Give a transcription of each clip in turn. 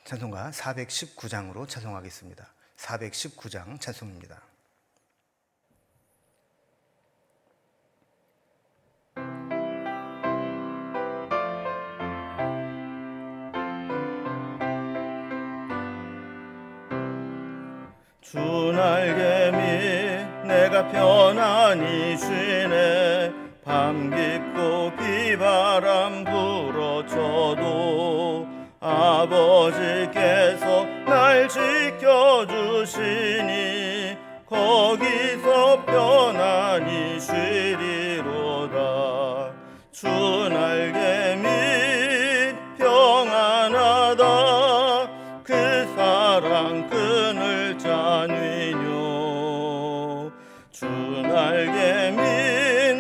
찬송가 419장으로 찬송하겠습니다. 419장 찬송입니다. 주 날개미 내가 편안히 쉬네. 밤 깊고 비바람 불어쳐도 아버지께서 날 지켜주시니 거기서 편안히 쉬리로다. 주 날개미 평안하다. 그 사랑 끈을 짜뉘뇨. 주 날개미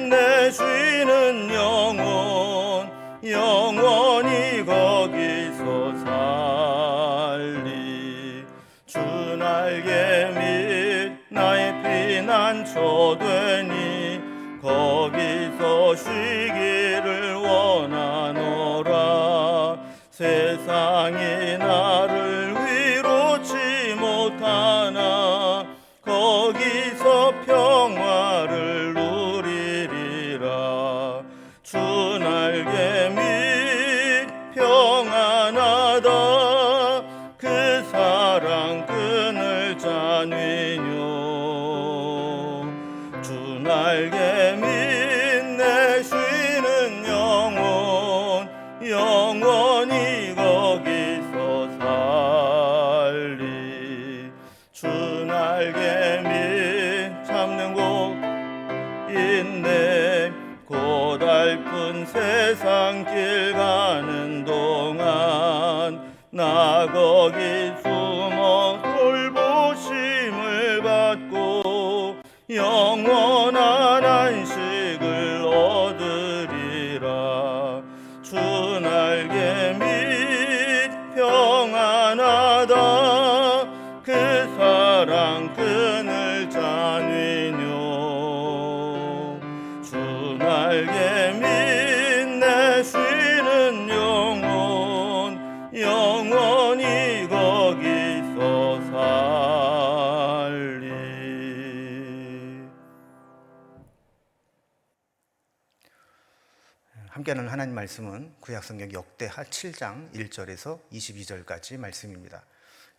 내 쉬는 영혼 영원히 거기서 살리. 주 날개미 나의 피난처 되니 거기서 쉬기를 원하노라. 세상이 나를 위로치 못하나 거기서 평화를 누리리라. 주 날개미 평안하다. 그 사랑 끈을 짜뉘뇨. 주 날개미 내 쉬는 영혼 영원히 거기서 살리. 주 날개미 잡는 곳 있네. 고달픈 세상 길 가는 동안 나 거기 숨어 돌보심을 받고 영원한 안식을 얻으리라. 주 날개미 평안하다. 그 사랑 끈을 짜뉘뇨. 주 날개미 내 쉬는 영혼 영원히 거기서 살리. 함께하는 하나님 말씀은 구약성경 역대하 7장 1절에서 22절까지 말씀입니다.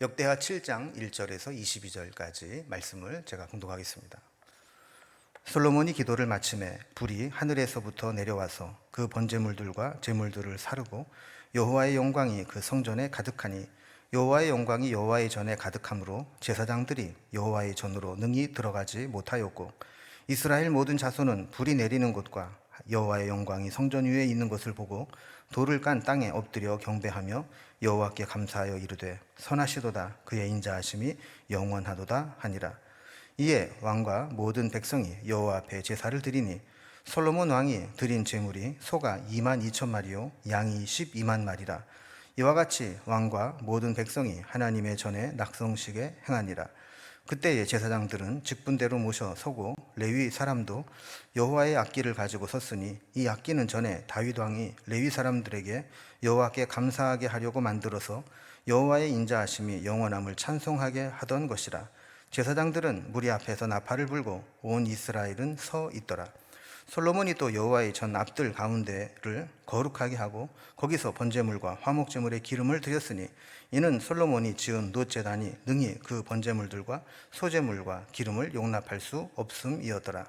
역대하 7장 1절에서 22절까지 말씀을 제가 공독하겠습니다. 솔로몬이 기도를 마침에 불이 하늘에서부터 내려와서 그 번제물들과 제물들을 사르고 여호와의 영광이 그 성전에 가득하니 여호와의 영광이 여호와의 전에 가득함으로 제사장들이 여호와의 전으로 능히 들어가지 못하였고 이스라엘 모든 자손은 불이 내리는 곳과 여호와의 영광이 성전 위에 있는 것을 보고 돌을 깐 땅에 엎드려 경배하며 여호와께 감사하여 이르되 선하시도다. 그의 인자하심이 영원하도다 하니라. 이에 왕과 모든 백성이 여호와 앞에 제사를 드리니 솔로몬 왕이 드린 제물이 소가 22,000마리요 양이 12만 마리라. 이와 같이 왕과 모든 백성이 하나님의 전에 낙성식에 행하니라. 그때의 제사장들은 직분대로 모셔 서고 레위 사람도 여호와의 악기를 가지고 섰으니 이 악기는 전에 다윗 왕이 레위 사람들에게 여호와께 감사하게 하려고 만들어서 여호와의 인자하심이 영원함을 찬송하게 하던 것이라. 제사장들은 무리 앞에서 나팔을 불고 온 이스라엘은 서 있더라. 솔로몬이 또 여호와의 전 앞들 가운데를 거룩하게 하고 거기서 번제물과 화목제물의 기름을 드렸으니 이는 솔로몬이 지은 놋 제단이 능히 그 번제물들과 소제물과 기름을 용납할 수 없음이었더라.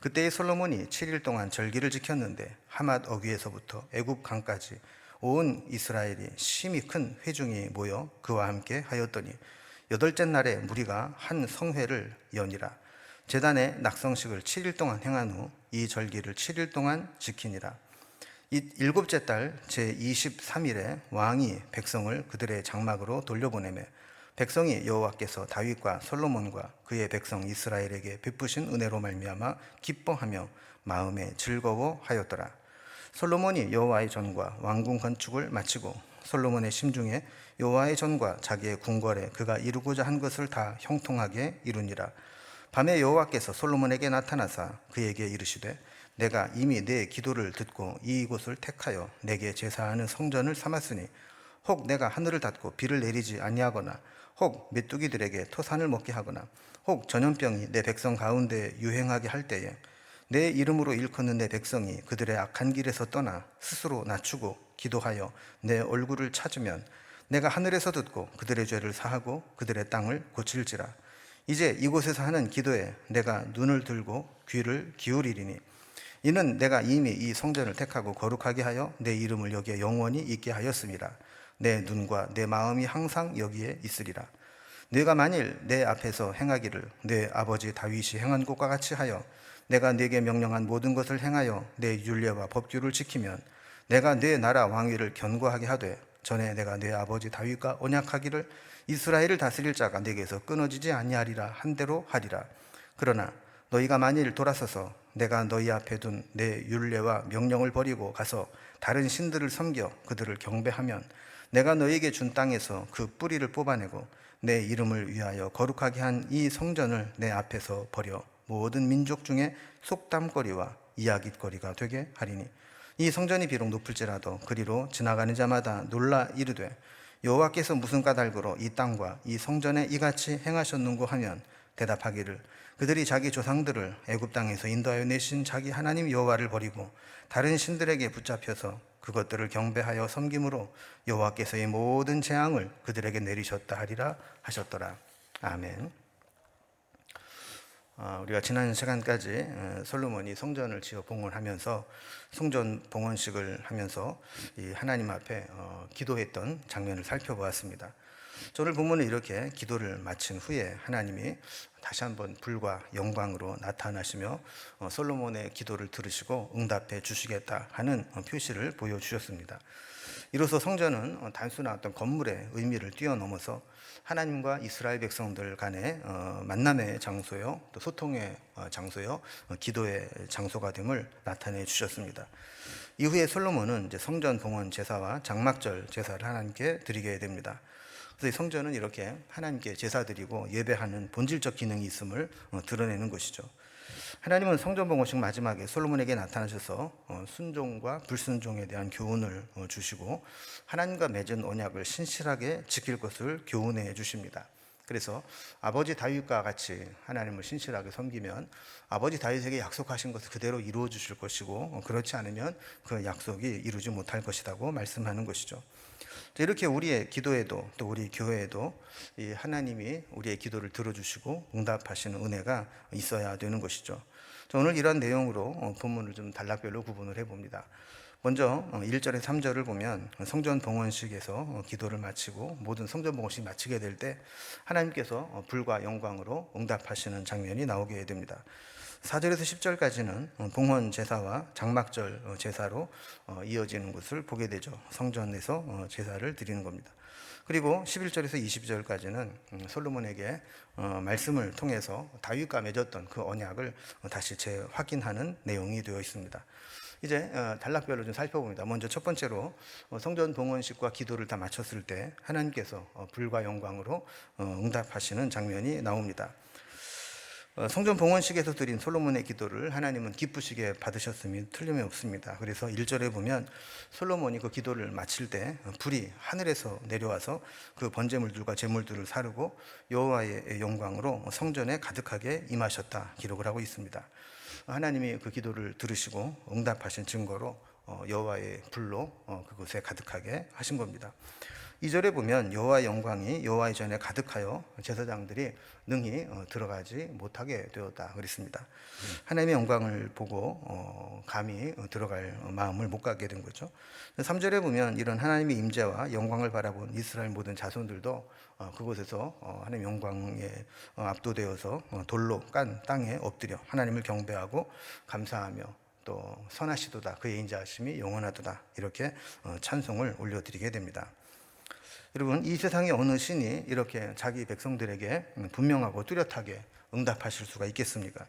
그때의 솔로몬이 7일 동안 절기를 지켰는데 하맛 어귀에서부터 애굽 강까지 온 이스라엘이 심히 큰 회중이 모여 그와 함께 하였더니 8째 날에 무리가 한 성회를 여니라. 제단의 낙성식을 7일 동안 행한 후 이 절기를 7일 동안 지키니라. 이 7째 달 제23일에 왕이 백성을 그들의 장막으로 돌려보내매 백성이 여호와께서 다윗과 솔로몬과 그의 백성 이스라엘에게 베푸신 은혜로 말미암아 기뻐하며 마음에 즐거워하였더라. 솔로몬이 여호와의 전과 왕궁 건축을 마치고 솔로몬의 심중에 여호와의 전과 자기의 궁궐에 그가 이루고자 한 것을 다 형통하게 이루니라. 밤에 여호와께서 솔로몬에게 나타나사 그에게 이르시되 내가 이미 내 기도를 듣고 이곳을 택하여 내게 제사하는 성전을 삼았으니 혹 내가 하늘을 닫고 비를 내리지 아니하거나 혹 메뚜기들에게 토산을 먹게 하거나 혹 전염병이 내 백성 가운데 유행하게 할 때에 내 이름으로 일컫는 내 백성이 그들의 악한 길에서 떠나 스스로 낮추고 기도하여 내 얼굴을 찾으면 내가 하늘에서 듣고 그들의 죄를 사하고 그들의 땅을 고칠지라. 이제 이곳에서 하는 기도에 내가 눈을 들고 귀를 기울이리니 이는 내가 이미 이 성전을 택하고 거룩하게 하여 내 이름을 여기에 영원히 있게 하였음이라. 내 눈과 내 마음이 항상 여기에 있으리라. 네가 만일 내 앞에서 행하기를 내 아버지 다윗이 행한 것과 같이 하여 내가 네게 명령한 모든 것을 행하여 내 율례와 법규를 지키면 내가 네 나라 왕위를 견고하게 하되 전에 내가 네 아버지 다윗과 언약하기를 이스라엘을 다스릴 자가 네게서 끊어지지 아니하리라 한 대로 하리라. 그러나 너희가 만일 돌아서서 내가 너희 앞에 둔 내 율례와 명령을 버리고 가서 다른 신들을 섬겨 그들을 경배하면 내가 너희에게 준 땅에서 그 뿌리를 뽑아내고 내 이름을 위하여 거룩하게 한 이 성전을 내 앞에서 버려 모든 민족 중에 속담거리와 이야깃거리가 되게 하리니 이 성전이 비록 높을지라도 그리로 지나가는 자마다 놀라 이르되 여호와께서 무슨 까닭으로 이 땅과 이 성전에 이같이 행하셨는고 하면 대답하기를 그들이 자기 조상들을 애굽 땅에서 인도하여 내신 자기 하나님 여호와를 버리고 다른 신들에게 붙잡혀서 그것들을 경배하여 섬김으로 여호와께서의 모든 재앙을 그들에게 내리셨다 하리라 하셨더라. 아멘. 우리가 지난 시간까지 솔로몬이 성전을 지어 봉헌하면서 성전 봉헌식을 하면서 이 하나님 앞에 기도했던 장면을 살펴보았습니다. 오늘 본문은 이렇게 기도를 마친 후에 하나님이 다시 한번 불과 영광으로 나타나시며 솔로몬의 기도를 들으시고 응답해 주시겠다 하는 표시를 보여주셨습니다. 이로써 성전은 단순한 어떤 건물의 의미를 뛰어넘어서 하나님과 이스라엘 백성들 간의 만남의 장소요, 또 소통의 장소요, 기도의 장소가 됨을 나타내 주셨습니다. 이후에 솔로몬은 이제 성전 봉헌 제사와 장막절 제사를 하나님께 드리게 됩니다. 그래서 이 성전은 이렇게 하나님께 제사 드리고 예배하는 본질적 기능이 있음을 드러내는 것이죠. 하나님은 성전 봉헌식 마지막에 솔로몬에게 나타나셔서 순종과 불순종에 대한 교훈을 주시고 하나님과 맺은 언약을 신실하게 지킬 것을 교훈해 주십니다. 그래서 아버지 다윗과 같이 하나님을 신실하게 섬기면 아버지 다윗에게 약속하신 것을 그대로 이루어 주실 것이고 그렇지 않으면 그 약속이 이루지 못할 것이라고 말씀하는 것이죠. 이렇게 우리의 기도에도 또 우리 교회에도 이 하나님이 우리의 기도를 들어주시고 응답하시는 은혜가 있어야 되는 것이죠. 오늘 이런 내용으로 본문을 좀 단락별로 구분을 해봅니다. 먼저 1절에 3절을 보면 성전 봉헌식에서 기도를 마치고 모든 성전 봉헌식 마치게 될 때 하나님께서 불과 영광으로 응답하시는 장면이 나오게 됩니다. 4절에서 10절까지는 봉헌 제사와 장막절 제사로 이어지는 것을 보게 되죠. 성전에서 제사를 드리는 겁니다. 그리고 11절에서 22절까지는 솔로몬에게 말씀을 통해서 다윗과 맺었던 그 언약을 다시 재확인하는 내용이 되어 있습니다. 이제 단락별로 좀 살펴봅니다. 먼저 첫 번째로 성전 봉헌식과 기도를 다 마쳤을 때 하나님께서 불과 영광으로 응답하시는 장면이 나옵니다. 성전 봉헌식에서 드린 솔로몬의 기도를 하나님은 기쁘시게 받으셨음이 틀림이 없습니다. 그래서 1절에 보면 솔로몬이 그 기도를 마칠 때 불이 하늘에서 내려와서 그 번제물들과 제물들을 사르고 여호와의 영광으로 성전에 가득하게 임하셨다 기록을 하고 있습니다. 하나님이 그 기도를 들으시고 응답하신 증거로 여호와의 불로 그곳에 가득하게 하신 겁니다. 2절에 보면 여호와의 영광이 여호와의 전에 가득하여 제사장들이 능히 들어가지 못하게 되었다 그랬습니다. 하나님의 영광을 보고 감히 들어갈 마음을 못 갖게 된 거죠. 3절에 보면 이런 하나님의 임재와 영광을 바라본 이스라엘 모든 자손들도 그곳에서 하나님의 영광에 압도되어서 돌로 깐 땅에 엎드려 하나님을 경배하고 감사하며 또 선하시도다 그의 인자하심이 영원하도다 이렇게 찬송을 올려드리게 됩니다. 여러분, 이 세상의 어느 신이 이렇게 자기 백성들에게 분명하고 뚜렷하게 응답하실 수가 있겠습니까?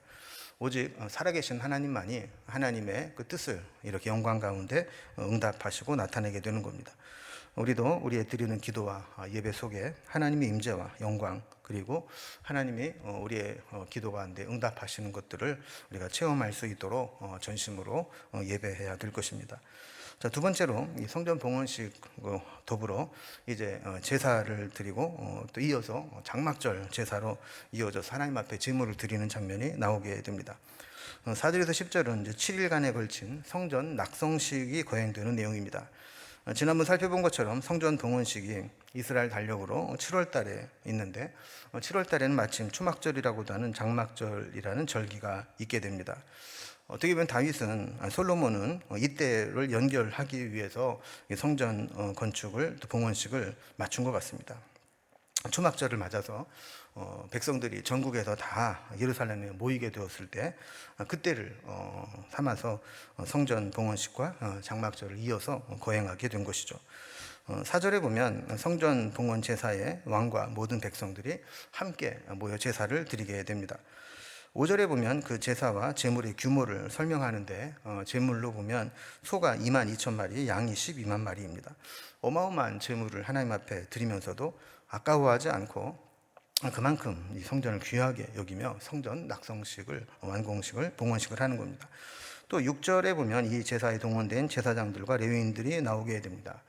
오직 살아계신 하나님만이 하나님의 그 뜻을 이렇게 영광 가운데 응답하시고 나타내게 되는 겁니다. 우리도 우리의 드리는 기도와 예배 속에 하나님의 임재와 영광, 그리고 하나님이 우리의 기도 가운데 응답하시는 것들을 우리가 체험할 수 있도록 전심으로 예배해야 될 것입니다. 자, 두 번째로 이 성전 봉헌식 더불어 이제 제사를 드리고 또 이어서 장막절 제사로 이어져서 하나님 앞에 제물을 드리는 장면이 나오게 됩니다. 4절에서 10절은 이제 7일간에 걸친 성전 낙성식이 거행되는 내용입니다. 지난번 살펴본 것처럼 성전 봉헌식이 이스라엘 달력으로 7월 달에 있는데 7월 달에는 마침 초막절이라고도 하는 장막절이라는 절기가 있게 됩니다. 어떻게 보면 다윗은 솔로몬은 이때를 연결하기 위해서 성전 건축을 또 봉헌식을 맞춘 것 같습니다. 초막절을 맞아서 백성들이 전국에서 다 예루살렘에 모이게 되었을 때 그때를 삼아서 성전 봉헌식과 장막절을 이어서 거행하게 된 것이죠. 4절에 보면 성전 봉헌 제사에 왕과 모든 백성들이 함께 모여 제사를 드리게 됩니다. 5절에 보면 그 제사와 제물의 규모를 설명하는데 제물로 보면 소가 2만 2천 마리, 양이 12만 마리입니다. 어마어마한 제물을 하나님 앞에 드리면서도 아까워하지 않고 그만큼 이 성전을 귀하게 여기며 성전 낙성식을, 완공식을, 봉헌식을 하는 겁니다. 또 6절에 보면 이 제사에 동원된 제사장들과 레위인들이 나오게 됩니다.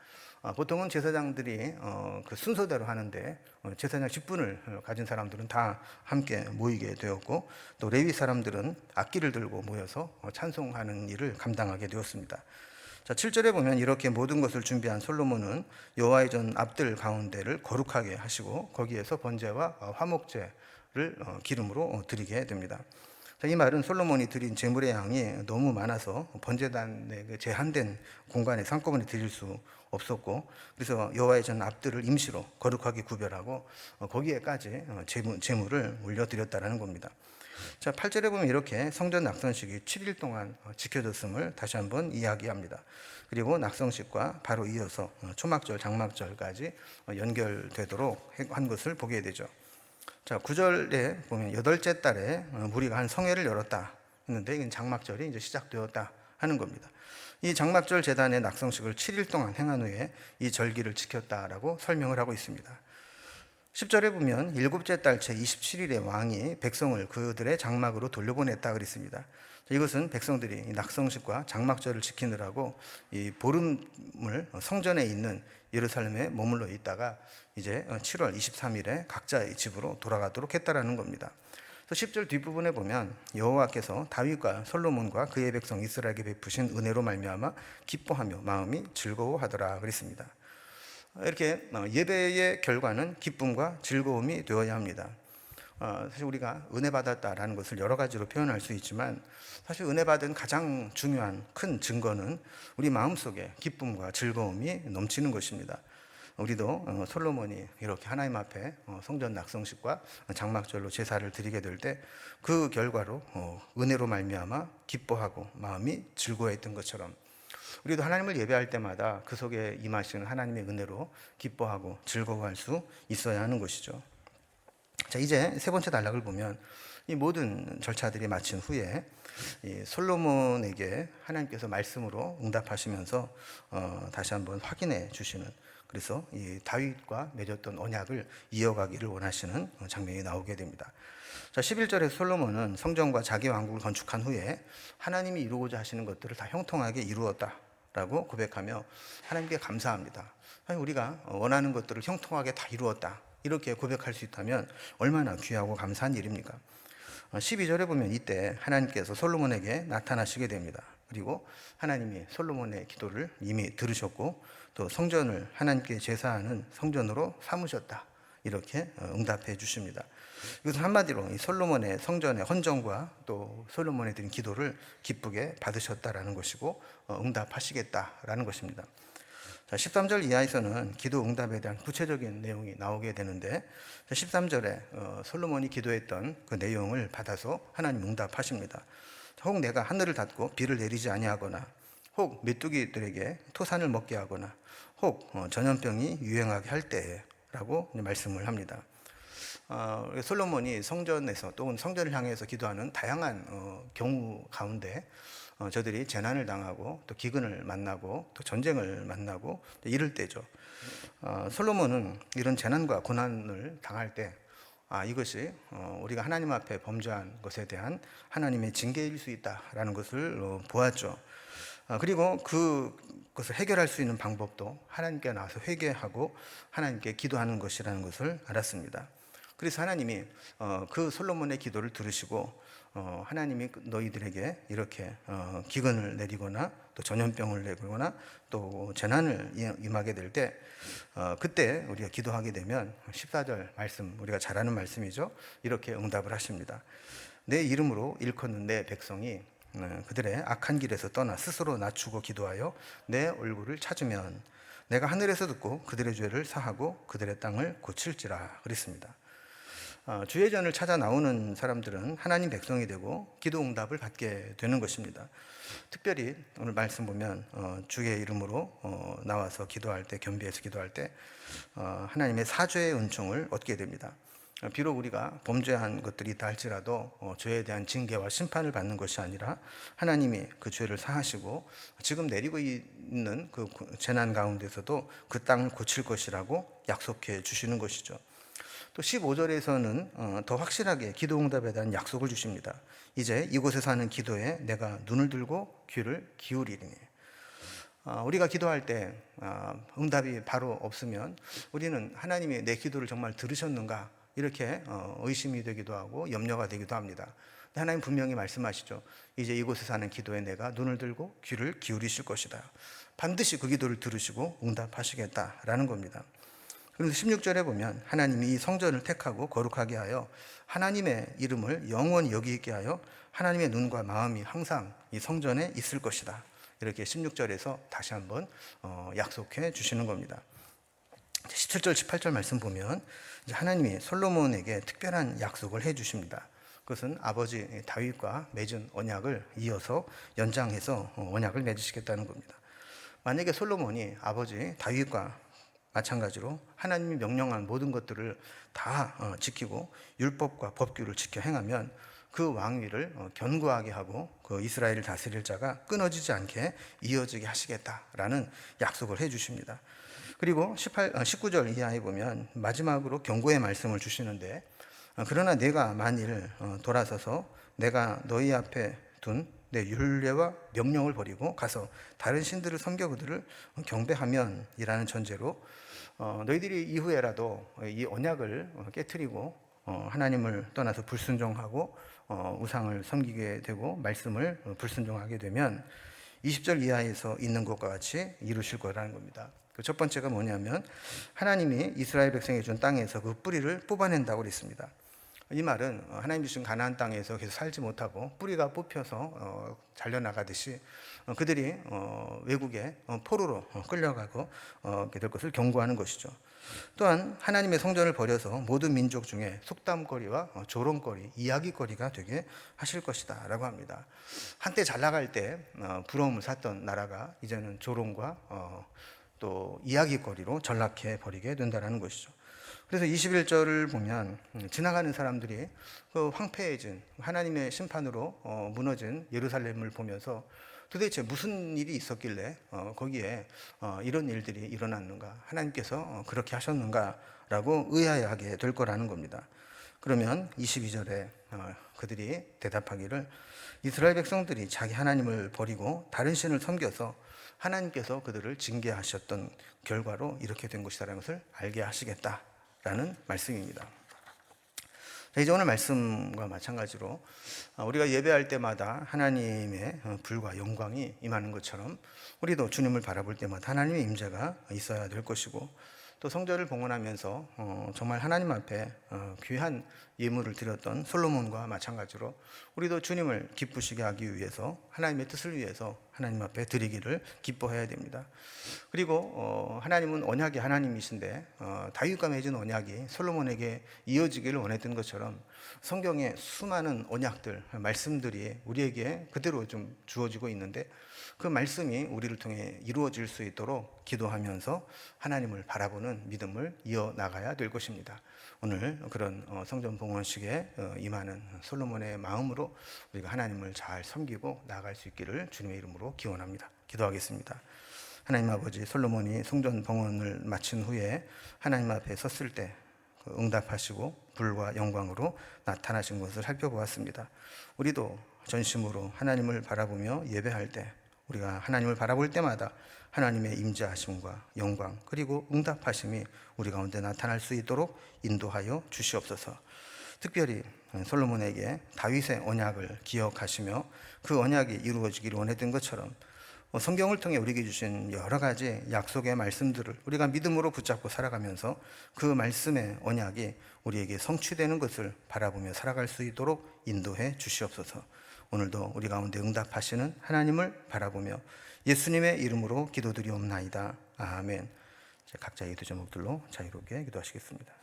보통은 제사장들이 그 순서대로 하는데 제사장 직분을 가진 사람들은 다 함께 모이게 되었고 또 레위 사람들은 악기를 들고 모여서 찬송하는 일을 감당하게 되었습니다. 자, 7절에 보면 이렇게 모든 것을 준비한 솔로몬은 여호와의 전 앞들 가운데를 거룩하게 하시고 거기에서 번제와 화목제를 기름으로 드리게 됩니다. 자, 이 말은 솔로몬이 드린 제물의 양이 너무 많아서 번제단의 제한된 공간에 한꺼번에 드릴 수 없었고 그래서 여호와의 전 앞들을 임시로 거룩하게 구별하고 거기에까지 제물을 올려드렸다라는 겁니다. 자, 8절에 보면 이렇게 성전 낙성식이 7일 동안 지켜졌음을 다시 한번 이야기합니다. 그리고 낙성식과 바로 이어서 초막절, 장막절까지 연결되도록 한 것을 보게 되죠. 자, 9절에 보면 8째 달에 무리가 한 성회를 열었다 했는데 이건 장막절이 이제 시작되었다 하는 겁니다. 이 장막절 제단의 낙성식을 7일 동안 행한 후에 이 절기를 지켰다라고 설명을 하고 있습니다. 10절에 보면 7째 달 제 27일에 왕이 백성을 그들의 장막으로 돌려보냈다 그랬습니다. 이것은 백성들이 낙성식과 장막절을 지키느라고 이 보름을 성전에 있는 예루살렘에 머물러 있다가 이제 7월 23일에 각자의 집으로 돌아가도록 했다라는 겁니다. 10절 뒷부분에 보면 여호와께서 다윗과 솔로몬과 그의 백성 이스라엘에게 베푸신 은혜로 말미암아 기뻐하며 마음이 즐거워하더라 그랬습니다. 이렇게 예배의 결과는 기쁨과 즐거움이 되어야 합니다. 사실 우리가 은혜 받았다라는 것을 여러 가지로 표현할 수 있지만 사실 은혜 받은 가장 중요한 큰 증거는 우리 마음속에 기쁨과 즐거움이 넘치는 것입니다. 우리도 솔로몬이 이렇게 하나님 앞에 성전 낙성식과 장막절로 제사를 드리게 될 때 그 결과로 은혜로 말미암아 기뻐하고 마음이 즐거워했던 것처럼 우리도 하나님을 예배할 때마다 그 속에 임하시는 하나님의 은혜로 기뻐하고 즐거워할 수 있어야 하는 것이죠. 자, 이제 세 번째 단락을 보면 이 모든 절차들이 마친 후에 이 솔로몬에게 하나님께서 말씀으로 응답하시면서 다시 한번 확인해 주시는, 그래서 이 다윗과 맺었던 언약을 이어가기를 원하시는 장면이 나오게 됩니다. 자, 11절에 솔로몬은 성전과 자기 왕국을 건축한 후에 하나님이 이루고자 하시는 것들을 다 형통하게 이루었다라고 고백하며 하나님께 감사합니다. 우리가 원하는 것들을 형통하게 다 이루었다, 이렇게 고백할 수 있다면 얼마나 귀하고 감사한 일입니까? 12절에 보면 이때 하나님께서 솔로몬에게 나타나시게 됩니다. 그리고 하나님이 솔로몬의 기도를 이미 들으셨고 또 성전을 하나님께 제사하는 성전으로 삼으셨다, 이렇게 응답해 주십니다. 이것은 한마디로 이 솔로몬의 성전의 헌정과 또 솔로몬의 드린 기도를 기쁘게 받으셨다라는 것이고 응답하시겠다라는 것입니다. 자, 13절 이하에서는 기도 응답에 대한 구체적인 내용이 나오게 되는데 13절에 솔로몬이 기도했던 그 내용을 받아서 하나님 응답하십니다. 혹 내가 하늘을 닫고 비를 내리지 아니하거나 혹 메뚜기들에게 토산을 먹게 하거나 혹 전염병이 유행하게 할 때에 라고 말씀을 합니다. 솔로몬이 성전에서 또는 성전을 향해서 기도하는 다양한 경우 가운데 저들이 재난을 당하고 또 기근을 만나고 또 전쟁을 만나고 이럴 때죠. 솔로몬은 이런 재난과 고난을 당할 때 이것이 우리가 하나님 앞에 범죄한 것에 대한 하나님의 징계일 수 있다라는 것을 보았죠. 그리고 그것을 해결할 수 있는 방법도 하나님께 나와서 회개하고 하나님께 기도하는 것이라는 것을 알았습니다. 그래서 하나님이 그 솔로몬의 기도를 들으시고 하나님이 너희들에게 이렇게 기근을 내리거나 또 전염병을 내리거나 또 재난을 임하게 될 때 그때 우리가 기도하게 되면 14절 말씀, 우리가 잘 아는 말씀이죠. 이렇게 응답을 하십니다. 내 이름으로 일컫는 내 백성이 그들의 악한 길에서 떠나 스스로 낮추고 기도하여 내 얼굴을 찾으면 내가 하늘에서 듣고 그들의 죄를 사하고 그들의 땅을 고칠지라 그랬습니다. 주의 전을 찾아 나오는 사람들은 하나님 백성이 되고 기도 응답을 받게 되는 것입니다. 특별히 오늘 말씀 보면 주의 이름으로 나와서 기도할 때, 겸비해서 기도할 때 하나님의 사죄의 은총을 얻게 됩니다. 비록 우리가 범죄한 것들이 있다 할지라도 죄에 대한 징계와 심판을 받는 것이 아니라 하나님이 그 죄를 사하시고 지금 내리고 있는 그 재난 가운데서도 그 땅을 고칠 것이라고 약속해 주시는 것이죠. 또 15절에서는 더 확실하게 기도 응답에 대한 약속을 주십니다. 이제 이곳에서 하는 기도에 내가 눈을 들고 귀를 기울이리니. 우리가 기도할 때 응답이 바로 없으면 우리는 하나님이 내 기도를 정말 들으셨는가 이렇게 의심이 되기도 하고 염려가 되기도 합니다. 하나님 분명히 말씀하시죠. 이제 이곳에서 하는 기도에 내가 눈을 들고 귀를 기울이실 것이다. 반드시 그 기도를 들으시고 응답하시겠다라는 겁니다. 그래서 16절에 보면 하나님이 이 성전을 택하고 거룩하게 하여 하나님의 이름을 영원히 여기 있게 하여 하나님의 눈과 마음이 항상 이 성전에 있을 것이다. 이렇게 16절에서 다시 한번 약속해 주시는 겁니다. 17절, 18절 말씀 보면 이제 하나님이 솔로몬에게 특별한 약속을 해 주십니다. 그것은 아버지 다윗과 맺은 언약을 이어서 연장해서 언약을 맺으시겠다는 겁니다. 만약에 솔로몬이 아버지 다윗과 마찬가지로 하나님이 명령한 모든 것들을 다 지키고 율법과 법규를 지켜 행하면 그 왕위를 견고하게 하고 그 이스라엘을 다스릴 자가 끊어지지 않게 이어지게 하시겠다라는 약속을 해 주십니다. 그리고 19절 이하에 보면 마지막으로 경고의 말씀을 주시는데 그러나 내가 만일 돌아서서 내가 너희 앞에 둔 내 율례와 명령을 버리고 가서 다른 신들을 섬겨 그들을 경배하면 이라는 전제로 너희들이 이후에라도 이 언약을 깨트리고 하나님을 떠나서 불순종하고 우상을 섬기게 되고 말씀을 불순종하게 되면 20절 이하에서 있는 것과 같이 이루실 거라는 겁니다. 그 첫 번째가 뭐냐면 하나님이 이스라엘 백성에 준 땅에서 그 뿌리를 뽑아낸다고 그랬습니다. 이 말은 하나님 주신 가나안 땅에서 계속 살지 못하고 뿌리가 뽑혀서 잘려나가듯이 그들이 외국에 포로로 끌려가고 될 것을 경고하는 것이죠. 또한 하나님의 성전을 버려서 모든 민족 중에 속담거리와 조롱거리, 이야기거리가 되게 하실 것이다 라고 합니다. 한때 잘 나갈 때 부러움을 샀던 나라가 이제는 조롱과 또 이야기거리로 전락해 버리게 된다는 것이죠. 그래서 21절을 보면 지나가는 사람들이 그 황폐해진 하나님의 심판으로 무너진 예루살렘을 보면서 도대체 무슨 일이 있었길래 거기에 이런 일들이 일어났는가, 하나님께서 그렇게 하셨는가 라고 의아해하게 될 거라는 겁니다. 그러면 22절에 그들이 대답하기를 이스라엘 백성들이 자기 하나님을 버리고 다른 신을 섬겨서 하나님께서 그들을 징계하셨던 결과로 이렇게 된 것이라는 것을 알게 하시겠다라는 말씀입니다. 이제 오늘 말씀과 마찬가지로 우리가 예배할 때마다 하나님의 불과 영광이 임하는 것처럼 우리도 주님을 바라볼 때마다 하나님의 임재가 있어야 될 것이고 또 성전을 봉헌하면서 정말 하나님 앞에 귀한 예물을 드렸던 솔로몬과 마찬가지로 우리도 주님을 기쁘시게 하기 위해서 하나님의 뜻을 위해서 하나님 앞에 드리기를 기뻐해야 됩니다. 그리고 하나님은 언약의 하나님이신데 다윗과 맺은 언약이 솔로몬에게 이어지기를 원했던 것처럼 성경에 수많은 언약들, 말씀들이 우리에게 그대로 좀 주어지고 있는데 그 말씀이 우리를 통해 이루어질 수 있도록 기도하면서 하나님을 바라보는 믿음을 이어나가야 될 것입니다. 오늘 그런 성전 봉헌식에 임하는 솔로몬의 마음으로 우리가 하나님을 잘 섬기고 나아갈 수 있기를 주님의 이름으로 기원합니다. 기도하겠습니다. 하나님 아버지, 솔로몬이 성전 봉헌을 마친 후에 하나님 앞에 섰을 때 응답하시고 불과 영광으로 나타나신 것을 살펴보았습니다. 우리도 전심으로 하나님을 바라보며 예배할 때, 우리가 하나님을 바라볼 때마다 하나님의 임재하심과 영광 그리고 응답하심이 우리 가운데 나타날 수 있도록 인도하여 주시옵소서. 특별히 솔로몬에게 다윗의 언약을 기억하시며 그 언약이 이루어지기를 원했던 것처럼 성경을 통해 우리에게 주신 여러 가지 약속의 말씀들을 우리가 믿음으로 붙잡고 살아가면서 그 말씀의 언약이 우리에게 성취되는 것을 바라보며 살아갈 수 있도록 인도해 주시옵소서. 오늘도 우리 가운데 응답하시는 하나님을 바라보며 예수님의 이름으로 기도드리옵나이다. 아멘. 각자의 기도 제목들로 자유롭게 기도하시겠습니다.